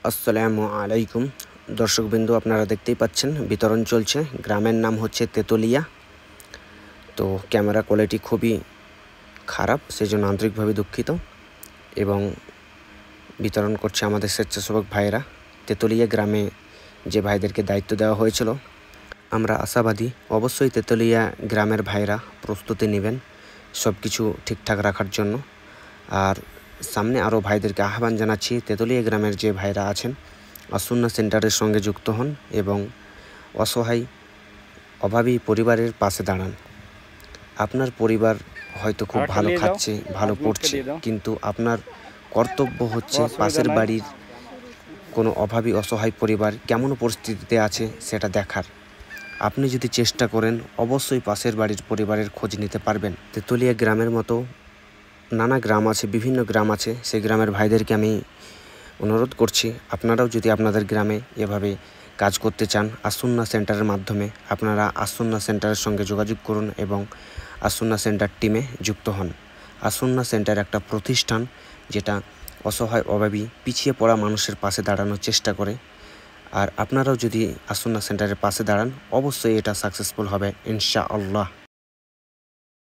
আসসালামু আলাইকুম দর্শকবৃন্দ, আপনারা দেখতেই পাচ্ছেন বিতরণ চলছে। গ্রামের নাম হচ্ছে তেতুলিয়া। তো ক্যামেরা কোয়ালিটি খুবই খারাপ, সেজন্য আন্তরিকভাবে দুঃখিত। এবং বিতরণ করছে আমাদের স্বেচ্ছাসেবক ভাইয়েরা। তেতুলিয়া গ্রামে যে ভাইদেরকে দায়িত্ব দেওয়া হয়েছিল, আমরা আশাবাদী অবশ্যই তেতুলিয়া গ্রামের ভাইরা প্রস্তুতি নেবেন সব কিছু ঠিকঠাক রাখার জন্য। আর সামনে আরও ভাইদেরকে আহ্বান জানাচ্ছি, তেতুলিয়া গ্রামের যে ভাইরা আছেন আসুন্না সেন্টারের সঙ্গে যুক্ত হন এবং অসহায় অভাবী পরিবারের পাশে দাঁড়ান। আপনার পরিবার হয়তো খুব ভালো খাচ্ছে, ভালো পড়ছে, কিন্তু আপনার কর্তব্য হচ্ছে পাশের বাড়ির কোনো অভাবী অসহায় পরিবার কেমন পরিস্থিতিতে আছে সেটা দেখার। আপনি যদি চেষ্টা করেন অবশ্যই পাশের বাড়ির পরিবারের খোঁজ নিতে পারবেন। তেতুলিয়া গ্রামের মতো নানা গ্রাম আছে, বিভিন্ন গ্রাম আছে, সেই গ্রামের ভাইদেরকে আমি অনুরোধ করছি, আপনারাও যদি আপনাদের গ্রামে এভাবে কাজ করতে চান আসুন্না সেন্টারের মাধ্যমে, আপনারা আসুন্না সেন্টারের সঙ্গে যোগাযোগ করুন এবং আসুন্না সেন্টার টিমে যুক্ত হন। আসুন্না সেন্টার একটা প্রতিষ্ঠান যেটা অসহায় অভাবী পিছিয়ে পড়া মানুষের পাশে দাঁড়ানোর চেষ্টা করে। আর আপনারাও যদি আসুন্না সেন্টারের পাশে দাঁড়ান অবশ্যই এটা সাকসেসফুল হবে ইনশাআল্লাহ।